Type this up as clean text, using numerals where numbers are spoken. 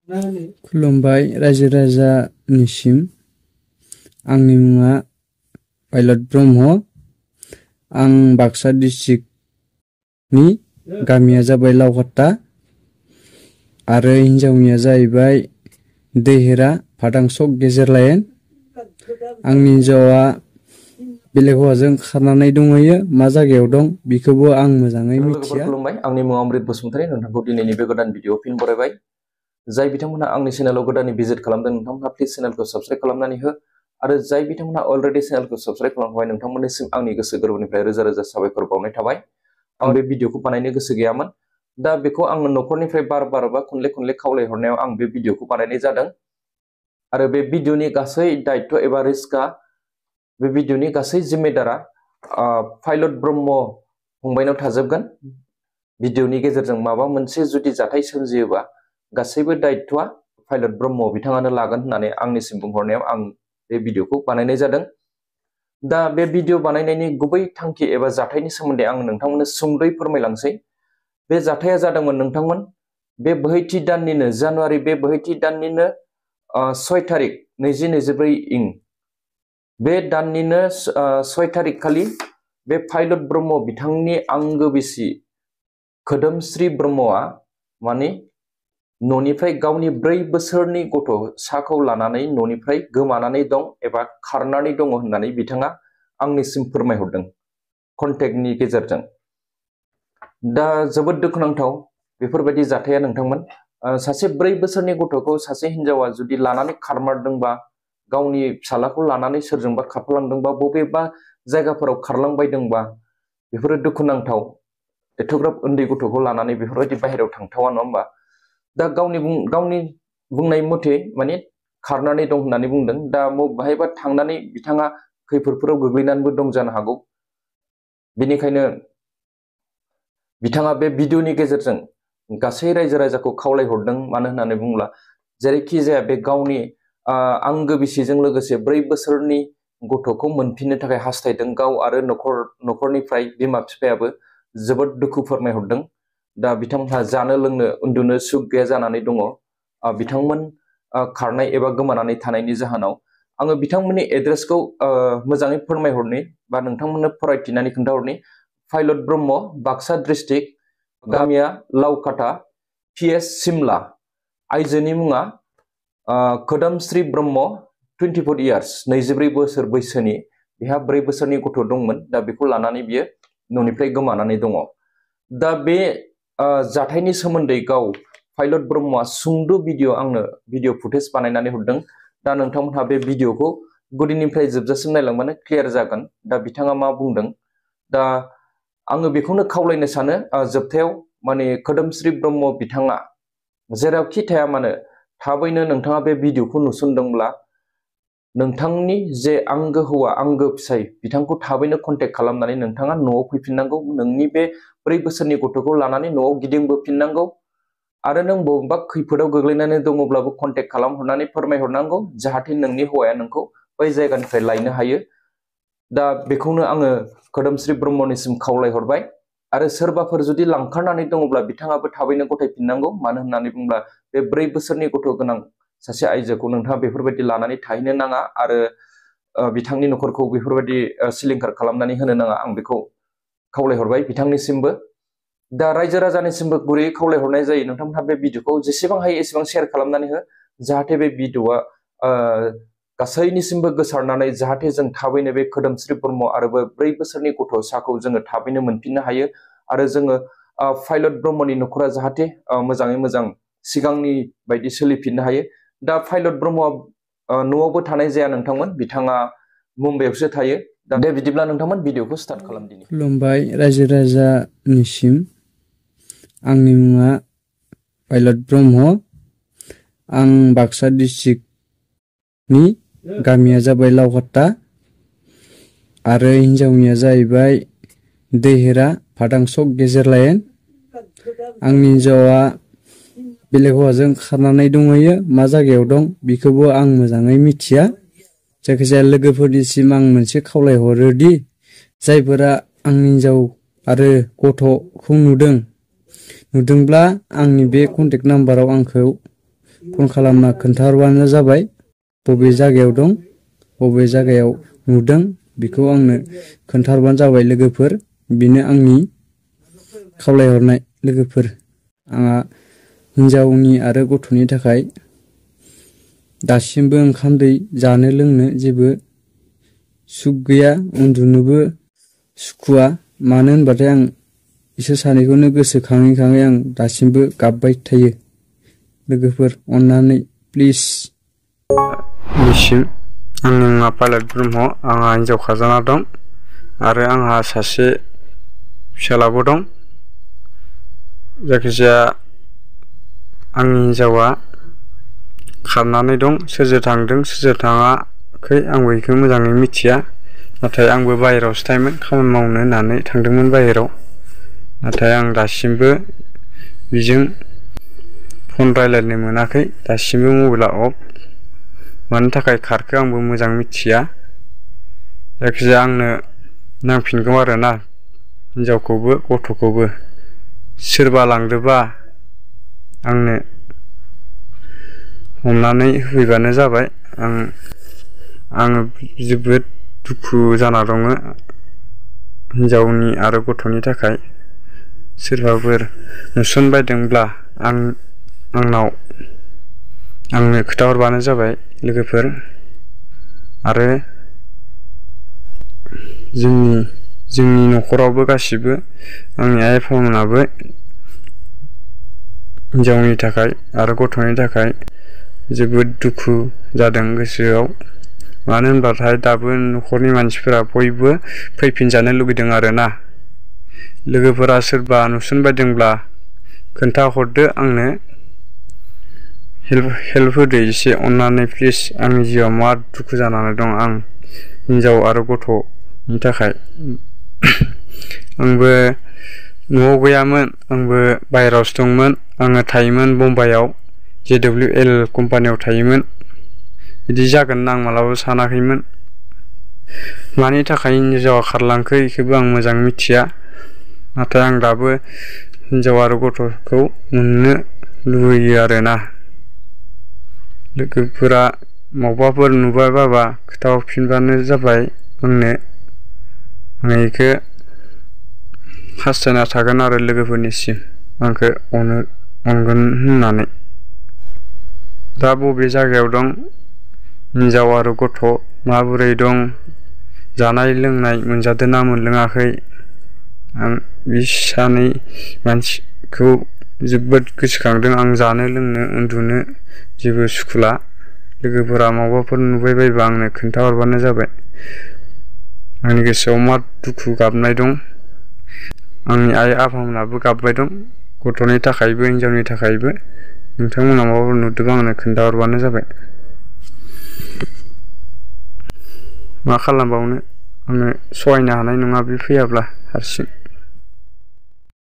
खुलुमबाय रायजो राजानिसिम आंनि मुङा पाइलट ब्रह्म आं बाक्सा डिस्ट्रिक्टनि गामिया जाबाय लावखाता आरो हिनजावनिया जाहैबाय दैहेरा फादांसक गेजेर लाइन आंनि हिनजावा बेलेग हौवाजों खारनानै दंहैयो मा जायगायाव दं बेखौबो आं मोजाङै मिथिया। खुलुमबाय आंनि मुङा अमृत बसुमतारी नोंथांखौ दिनैनि बे गोदान भिडिअ फिन बरायबाय जाय बिथांमोना आंनि चेनेलाव गोदानै भिजिट खालामदों नोंथांमोना प्लिज चेनेलखौ साबस्क्राइब खालामनानै हो आरो जाय बिथांमोना अलरेडि चेनेलखौ साबस्क्राइब खालामबाय नोंथांमोननिसिम आंनि गोसो गोरबोनिफ्राय रोजा रोजा साबायखर बावनाय थाबाय। आं बे भिडिअखौ बानायनो गोसो गैयामोन दा बेखौ आं न'खरनिफ्राय बार बा खनले खावलायहरनायाव आं बे भिडिअखौ बानायनाय जादों आरो बे भिडिअनि गासै दायित्व एबा रिस्कआ बे भिडिअनि गासै जिम्मेदारा पाइलट ब्रह्म फंबायनाव थाजोबगोन। भिडिअनि गेजेरजों माबा मोनसे जुदि जाथाय सोमजियोबा गासैबो दायित्वआ पाइलट ब्रह्म बिथाङानो लागोन होननानै आंनिसिम बुंहरनायाव आं बे भिडिअखौ बानायनाय जादों। दा बे भिडिअ बानायनायनि गुबै थांखि एबा जाथायनि सोमोन्दै आं नोंथांमोननो सुंद'यै फोरमायलांसै। बे जाथाया जादोंमोन नोंथांमोन बे बोहैथि दाननिनो जानुवारि बे बोहैथि दाननिनो 6 तारिख 2024 इं बे दाननिनो 6 तारिख खालि बे पाइलट ब्रह्म बिथांनि आंगो बिसि खोदोमस्रि ब्रह्मआ माने न'निफ्राय गावनि 4 बोसोरनि गथ'साखौ लानानै न'निफ्राय गोमानानै दं एबा खारनानै दङ होननानै बिथाङा आंनिसिम फोरमायहरदों कन्टेक्टनि गेजेरजों। दा जोबोद दुखुनांथाव बेफोरबायदि जाथाया नोंथांमोन सासे 4 बोसोरनि गथ'खौ सासे हिनजावा जुदि लानानै खारमारदोंबा गावनि फिसालाखौ लानानै सोरजोंबा खारफालांदोंबा बबेबा जायगाफोराव खारलांबायदोंबा बेफोरो दुखुनांथाव। एथ'ग्राब उन्दै गथ'खौ लानानै बेफोरबायदि बाहेरायाव थांथावा नङा होमबा। दा गावनि बुंनाय मथे माने खारनानै दं होननानै बुंदों। दा बाहायबा थांनानै बिथाङा खैफोदफोराव गोग्लैनानैबो दं जानो हागौ। बेनिखायनो बिथाङा बे भिडिअनि गेजेरजों गासै रायजो राजाखौ खावलायहरदों मानो होननानै बुङोब्ला जेरैखि जाया बे गावनि आंगो बिसिजों लोगोसे 4 बोसोरनि गथ'खौ मोनफिननो थाखाय हास्थायदों। गाव आरो न'खरनिफ्राय बिमा बिफायाबो जोबोद दुखु फोरमायहरदों। दा बिथांमोनहा जानो लोंनो उन्दुनो सुख गैया जानानै दङ बिथांमोन खारनाय एबा गोमानानै थानायनि जाहोनाव। आङो बिथांमोननि एड्रेसखौ मोजाङै फोरमायहरनि बा नोंथांमोननो फरायथिनानै खोन्थाहरनि। पाइलट ब्रह्म बाक्सा डिस्ट्रिक्ट गामिया लावखाता PS सिमला आइजोनि मुङा खोदोमस्रि ब्रह्म 24 इयार्स 24 बोसोर बैसोनि बेहा 4 बोसोरनि गथ' दंमोन। दा बेखौ लानानै बियो न'निफ्राय गोमानानै दङ। दा बे जाथायनि सोमोन्दै गाव पाइलट ब्रह्मआ सुंद' आंनो भिडिअ फुटेज बानायनानै हरदों। दा नोंथांमोनहा बे भिडिअखौ गुदिनिफ्राय जोबजासिम नायलांबानो क्लियार जागोन दा बिथाङा मा बुंदों। दा आङो बेखौनो खावलायनो सानो जोबथायाव माने खोदोमस्रि ब्रह्म बिथाङा जेरावखि थाया मानो थाबैनो नोंथाङा बे भिडिअखौ नुसनदोंब्ला नोंथांनि जे आंगो हौवा आंगो फिसाय बिथांखौ थाबैनो कन्टेक्ट खालामनानै नोंथाङा न'आव फैफिननांगौ। नोंनि बे 4 बोसोरनि गथ'खौ लानानै न'आव गिदिंबोफिननांगौ आरो नों बबेबा खैफोदाव गोग्लैनानै दङब्लाबो कन्टेक्ट खालामहरनानै फोरमायहरनांगौ जाहाथे नोंनि हौवाया नोंखौ बै जायगानिफ्राय लायनो हायो। दा बेखौनो आङो खोदोमस्रि ब्रह्मनिसिम खावलायहरबाय आरो सोरबाफोर जुदि लांखारनानै दङब्ला बिथाङाबो थाबैनो गथायफिननांगौ। मानो होननानै बुङोब्ला बे 4 बोसोरनि गथ' गोनां सासे आइजोखौ नोंथाङा बेफोरबायदि लानानै थाहैनो नाङा आरो बिथांनि न'खरखौ बेफोरबायदि सिलिंखार खालामनानै होनो नाङा। आं बेखौ खावलायहरबाय बिथांनिसिमबो। दा रायजो राजानिसिमबो गुरैयै खावलायहरनाय जायो नोंथांमोनहा बे भिडिअखौ जेसेबां हायो एसेबां शेयार खालामनानै हो जाहाथे बे भिडिअआ गासैनिसिमबो गोसारनानै जाहाथे जों थाबैनो बे खोदोमस्रि ब्रह्म आरो 4 बोसोरनि गथ'साखौ जोङो थाबैनो मोनफिननो हायो आरो जोङो पाइलट ब्रह्मनि न'खरा जाहाथे मोजाङै मोजां सिगांनि बायदि सोलिफिननो हायो। दा पाइलट ब्रह्मआ न'आवबो थानाय जाया नोंथांमोन बिथाङा मुम्बाइआवसो थायो। दा दे बिदिब्ला नोंथांमोन भिडिअखौ स्टार्ट खालामदिनि। खुलुमबाय रायजो राजानिसिम आंनि मुङा पाइलट ब्रह्म आं बाक्सा डिस्ट्रिक्टनि गामिया जाबाय लावखाता आरो हिनजावनिया जाहैबाय दैहेरा फादांसक गेजेर लाइन आंनि हिनजावा बेलेग हौवाजों खारनानै दंहैयो मा जायगायाव दं बेखौबो आं मोजाङै मिथिया। जायखिजाया लोगोफोरनिसिम आं मोनसे खावलायहरो दि जायफोरा आंनि हिनजाव आरो गथ'खौ नुदोंब्ला आंनि बे कन्टेक्ट नाम्बाराव आंखौ फन खालामना खोन्थाहरबानो जाबाय बबे जायगायाव दं बबे जायगायाव नुदों बेखौ आंनो खोन्थाहरबानो जाबाय लोगोफोर। बेनो आंनि खावलायहरनाय लोगोफोर। आंहा हिन्जावनि आरो गथ'नि थाखाय दासिमबो ओंखाम दै जानो लोंनो जेबो सुख गैया, उन्दुनोबो सुखुवा। मानो होनबाथाय आं इसोर सानैखौनो गोसोखाङै खाङै आं दासिमबो गाबबाय थायो। लोगोफोर अन्नानै प्लिज। निसिम आंनि मुङा पाइलट ब्रह्म। आंहा हिन्जाव खाजाना दं आरो आंहा सासे फिसालाबो दं। जायखिजाया आंनि हिन्जावा खारनानै दं। सोरजों थांदों सोरजों थाङाखै आं बेखौ मोजाङै मिथिया। नाथाय आंबो बाहेरायावसो थायोमोन, खामानि मावनो होननानै थांदोंमोन बाहेरायाव। नाथाय आं दासिमबो बिजों फन रायलायनो मोनाखै। दासिमबो मबाइला अफ। मानि थाखाय खारखो आंबो मोजां मिथिया। जायखिजाया आंनो नांफिनगौ आरोना हिन्जावखौबो गथ'खौबो। सोरबा लांदोबा आंनो हमनानै होफैबानो जाबाय। आङो जोबोद दुखु जाना दङ हिन्जावनि आरो गथ'नि थाखाय। सोरबाफोर नुसनबायदोंब्ला आंनो खोन्थाहरबानो जाबाय लोगोफोर। आरो जोंनि न'खरावबो गासिबो आंनि आइ आफामोनाबो हिन्जावनि थाखाय आरो गथ'नि थाखाय जोबोद दुखु जादों गोसोआव। मानो होनबाथाय दाबो न'खरनि मानसिफोरा बयबो फैफिनजानो लुगैदों आरोना। लोगोफोरा सोरबा नुसनबायदोंब्ला खोन्थाहरदो आंनो। हेल्प होदो एसे अन्नानै प्लिज। आंनि जिउआव मा दुखु जानानै दं आं हिन्जाव आरो गथ'नि थाखाय। आंबो न'आव गैयामोन, आंबो बाहेरायावसो दंमोन। आङो थायोमोन बम्बाइआव JWL कम्पानियाव थायोमोन। बिदि जागोन आं मालाबाबो सानाखैमोन। मानि थाखाय हिन्जावा खारलांखो बेखौबो आं मोजां मिथिया। नाथाय आं दाबो हिन्जाव आरो गथ'खौ मोननो लुबैयो आरोना। लोगोफोरा मावबाफोर नुबाय बाबा खोन्थाहरफिनबानो जाबाय आंनो। आं बेखौ हास्थायना थागोन आरो लोगोफोरनिसिम आंखौ अनगोन होननानै। दा बबे जायगायाव दं हिन्जाव आरो गथ' माबोरै दं, जानाय लोंनाय मोनजादों ना मोनलोङाखै, आं बि सानै मानसिखौ जोबोद गोसोखांदों। आं जानो लोंनो उन्दुनो जेबो सुखुला। लोगोफोरा माबाफोर नुबाय बायबा आंनो खोन्थाहरबानो जाबाय। आंनि गोसोआव मा दुखु गाबनाय दं। आंनि आइ आफामोनाबो गाबबाय दं गथ'नि थाखायबो हिन्जावनि थाखायबो। नोंथांमोना माबाफोर नुदोंबा आंनो खोन्थाहरबानो जाबाय। मा खालामबावनो, आङो सहायनो हानाय नङा बे फैयाब्ला हारसिं।